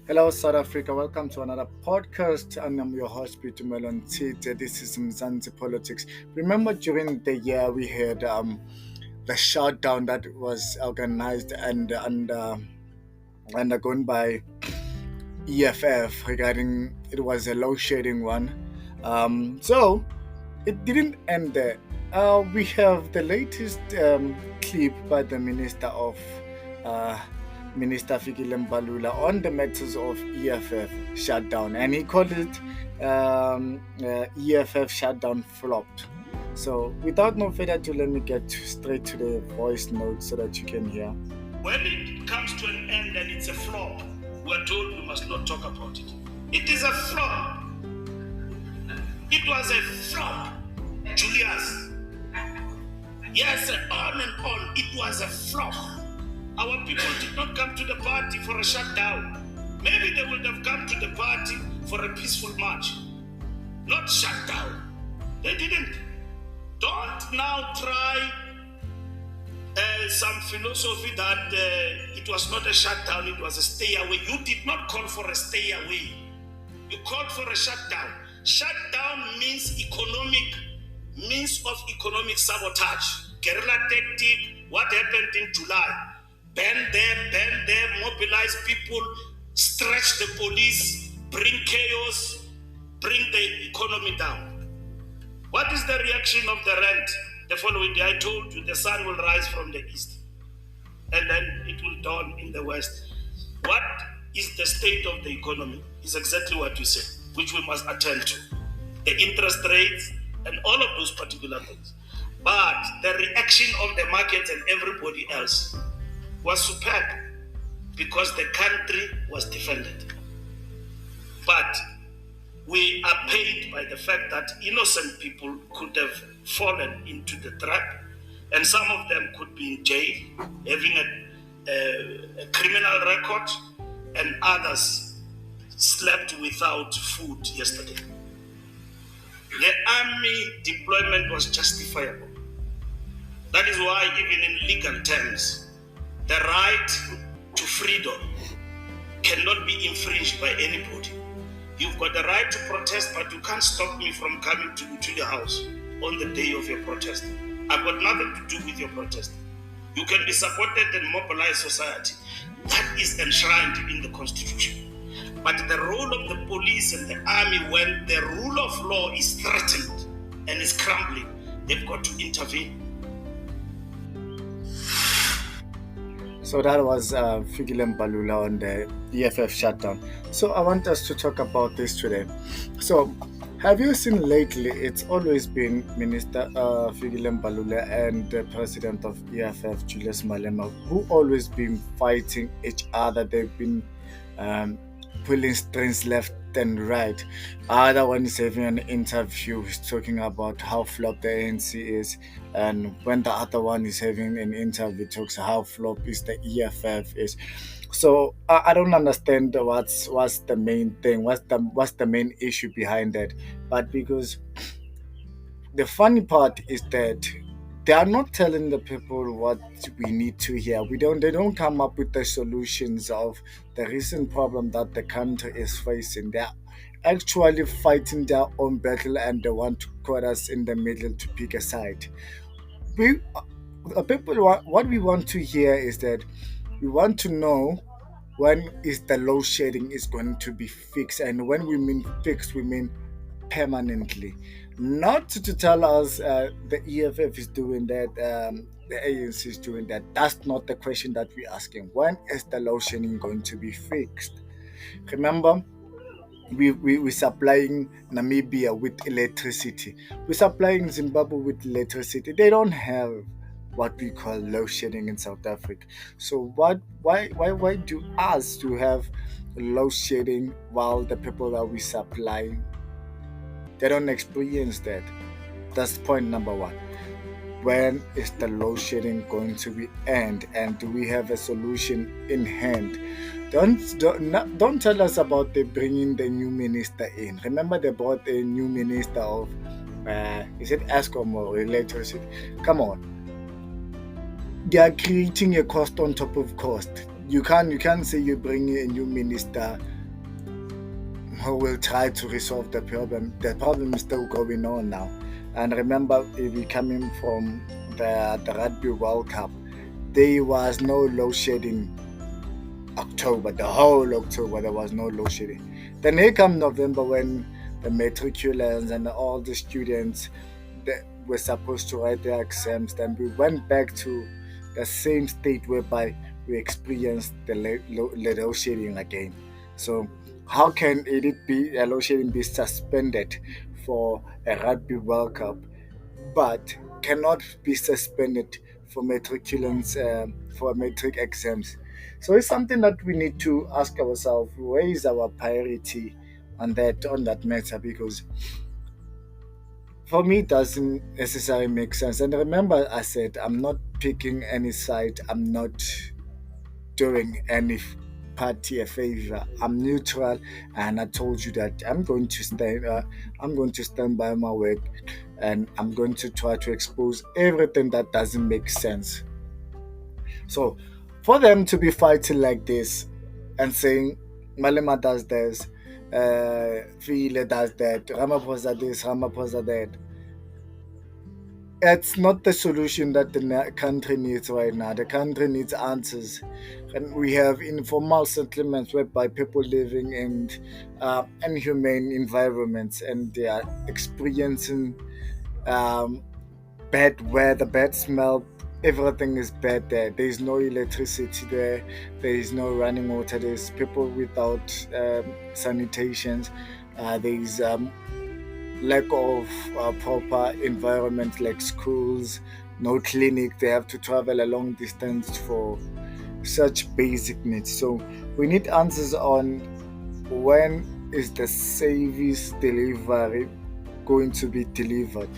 Hello, South Africa. Welcome to another podcast. And I'm your host, Peter Melon Tite. This is Mzansi Politics. Remember, during the year, we had the shutdown that was organized and undergone by EFF regarding it was a load shedding one. So it didn't end there. We have the latest clip by the Minister of uh, Minister Fikile Mbalula on the matters of EFF shutdown, and he called it EFF shutdown flopped. So, without no further ado, let me get straight to the voice note so that you can hear. When it comes to an end and it's a flop, we're told we must not talk about it. It is a flop. It was a flop, Julius. Yes, on and on. It was a flop. Our people did not come to the party for a shutdown. Maybe they would have come to the party for a peaceful march, not shutdown. They didn't. Don't now try some philosophy that it was not a shutdown, it was a stay away. You did not call for a stay away. You called for a shutdown. Shutdown means means of economic sabotage. Guerrilla tactic, what happened in July? Ban there, mobilize people, stretch the police, bring chaos, bring the economy down. What is the reaction of the rent? The following day, I told you the sun will rise from the east and then it will dawn in the west. What is the state of the economy? Is exactly what you said, which we must attend to. The interest rates and all of those particular things. But the reaction of the markets and everybody else was superb because the country was defended. But we are paid by the fact that innocent people could have fallen into the trap, and some of them could be in jail, having a criminal record, and others slept without food yesterday. The army deployment was justifiable. That is why, even in legal terms, the right to freedom cannot be infringed by anybody. You've got the right to protest, but you can't stop me from coming to your house on the day of your protest. I've got nothing to do with your protest. You can be supported and mobilize society. That is enshrined in the Constitution. But the role of the police and the army, when the rule of law is threatened and is crumbling, they've got to intervene. So that was Fikile Mbalula on the EFF shutdown. So I want us to talk about this today. So have you seen lately, it's always been Minister Fikile Mbalula and the president of EFF, Julius Malema, who always been fighting each other. They've been pulling strings left and right. Other one is having an interview, he's talking about how flop the ANC is, and when the other one is having an interview, talks how flop is the EFF is. So I don't understand what's the main thing, what's the main issue behind that. But because the funny part is that they are not telling the people what we need to hear. They don't come up with the solutions of the recent problem that the country is facing. They're actually fighting their own battle, and they want to put us in the middle to pick a side. We people what we want to hear is that we want to know when is the load shedding is going to be fixed, and when we mean fixed, we mean permanently. Not to tell us the EFF is doing that, the ANC is doing that. That's not the question that we're asking. When is the load shedding going to be fixed? Remember, we're supplying Namibia with electricity. We're supplying Zimbabwe with electricity. They don't have what we call load shedding in South Africa. So why do us to have load shedding while the people that we supply, they don't experience that? That's point number one. When is the load shedding going to be end, and do we have a solution in hand? Don't tell us about they bringing the new minister in. Remember, they brought a new minister of is it Eskom or electricity? Come on, they are creating a cost on top of cost. You can't say you're bringing a new minister who will try to resolve the problem. The problem is still going on now. And remember, if we coming from the Rugby World Cup, there was no load shedding October, the whole October, there was no load shedding. Then here come November when the matriculants and all the students that were supposed to write their exams. Then we went back to the same state whereby we experienced the load shedding again. So how can it be a load shedding be suspended for a Rugby World Cup, but cannot be suspended for matriculants for matric exams? So it's something that we need to ask ourselves: where is our priority on that matter? Because for me, it doesn't necessarily make sense. And remember, I said I'm not picking any side. I'm not doing any party a favor. I'm neutral, and I told you that I'm going to stand. I'm going to stand by my work, and I'm going to try to expose everything that doesn't make sense. So, for them to be fighting like this and saying Malema does this, File does that, Ramaphosa this, Ramaphosa that, it's not the solution that the country needs right now. The country needs answers. And we have informal settlements whereby people living in inhumane environments, and they are experiencing um, bad weather, bad smell. Everything is bad there. There is no electricity there. There is no running water. There's people without sanitations. There is lack of proper environment like schools, no clinic. They have to travel a long distance for such basic needs. So we need answers on when is the service delivery going to be delivered.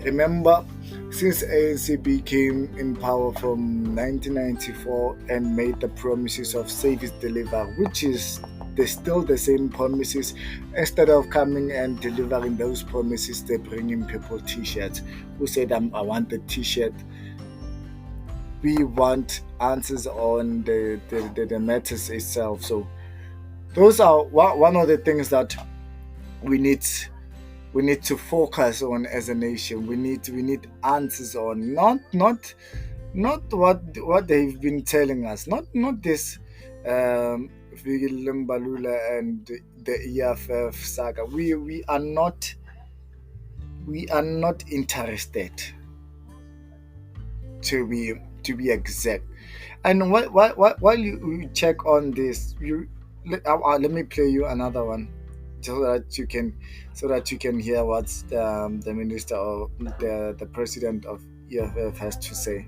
Remember, since ANC became in power from 1994 and made the promises of service delivery, which is still the same promises, instead of coming and delivering those promises, they bring in people T-shirts. Who said, I want the T-shirt? We want answers on the matters itself. So those are one of the things that we need we need to focus on as a nation. We need answers on, not what they've been telling us, not this Vigil Balula and the EFF saga. We are not interested, to be exact. And while you check on this, let me play you another one, so that you can hear what the minister or the president of EFF has to say.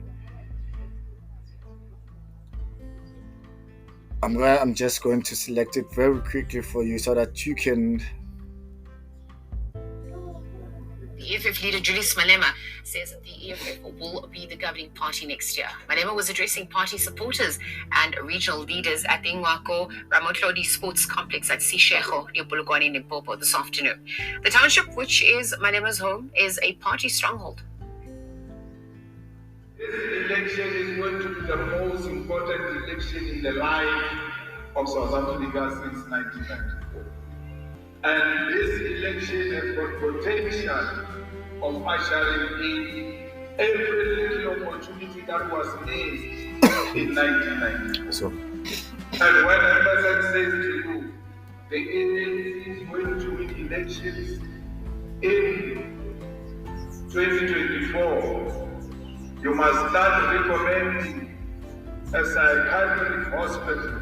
I'm just going to select it very quickly for you so that you can. The EFF leader Julius Malema says that the EFF will be the governing party next year. Malema was addressing party supporters and regional leaders at the Ngwako Ramotlodi Sports Complex at Sisheho near Polokwane in Limpopo this afternoon. The township, which is Malema's home, is a party stronghold. This election is going to be the most important election in the life of South Africa since 1994. And this election has got potential of ushering in every little opportunity that was made in 1994. So, And when a person says to you, the ANC is going to win elections in 2024, you must start recommending a psychiatric hospital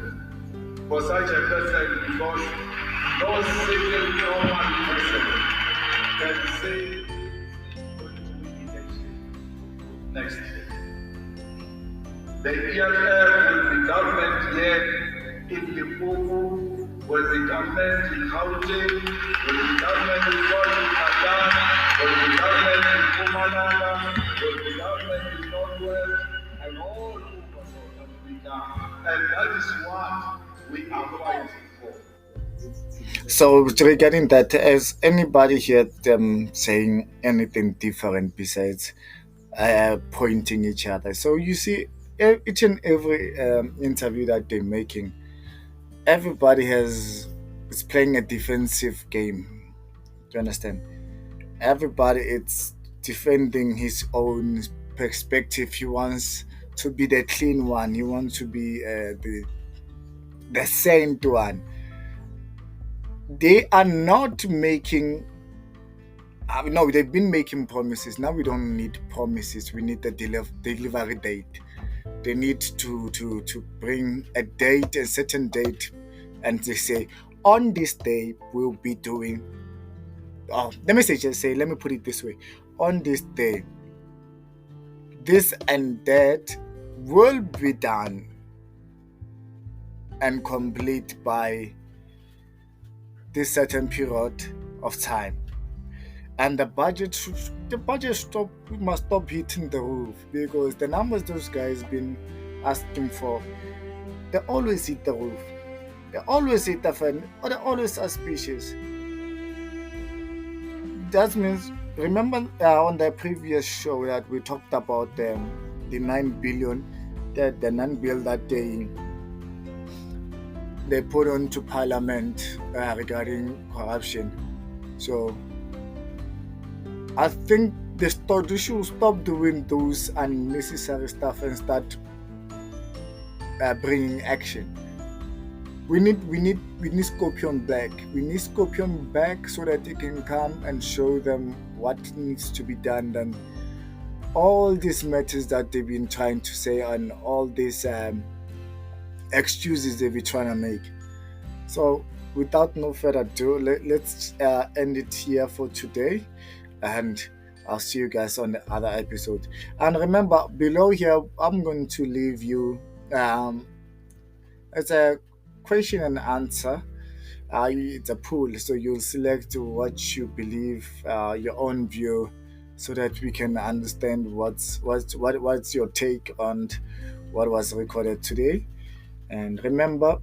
for such a person, because no single normal person can say he's going to win election next year. The EFF will be government here in Limpopo, will be government in Gauteng, will be government in KwaZulu-Natal, will be government in Mpumalanga, will be government in Northwest, and all over South Africa. And that is what we are fighting for. so regarding that, has anybody heard them saying anything different besides pointing each other? So you see, each and every interview that they're making, everybody has is playing a defensive game. Do you understand? Everybody it's defending his own perspective. He wants to be the clean one. He wants to be the saint one. They are not making. No, they've been making promises. Now we don't need promises. We need the delivery date. They need to bring a date, a certain date, and they say on this day we'll be doing. Oh, let me say just say. Let me put it this way: on this day, this and that will be done and complete by this certain period of time. And the budget must stop hitting the roof because the numbers those guys been asking for, they always hit the roof. They always hit the fan, or they always suspicious. That means remember on the previous show that we talked about the 9 billion, that the non-bill that they put onto parliament regarding corruption. So I think they should stop doing those unnecessary stuff and start bringing action. We need Scorpion back. We need Scorpion back so that he can come and show them what needs to be done. Then all these matters that they've been trying to say and all these excuses they've been trying to make. So without no further ado, let's end it here for today, and I'll see you guys on the other episode. And remember, below here, I'm going to leave you it's a question and answer. It's a poll, so you'll select what you believe, your own view, so that we can understand what's your take on what was recorded today. And remember,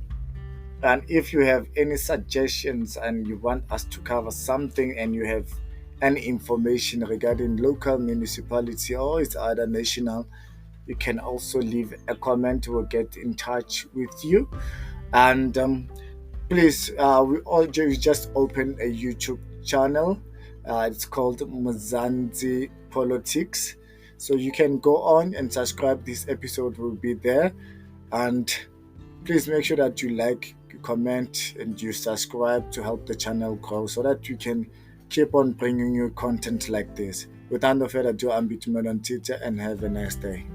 and if you have any suggestions and you want us to cover something and you have any information regarding local municipality or its other national, you can also leave a comment. We'll get in touch with you. And please, we just opened a YouTube channel. It's called Mzansi Politics. So you can go on and subscribe. This episode will be there. And please make sure that you like, you comment, and you subscribe to help the channel grow so that you can keep on bringing you content like this. Without no further ado, I'm Bitumen on Twitter, and have a nice day.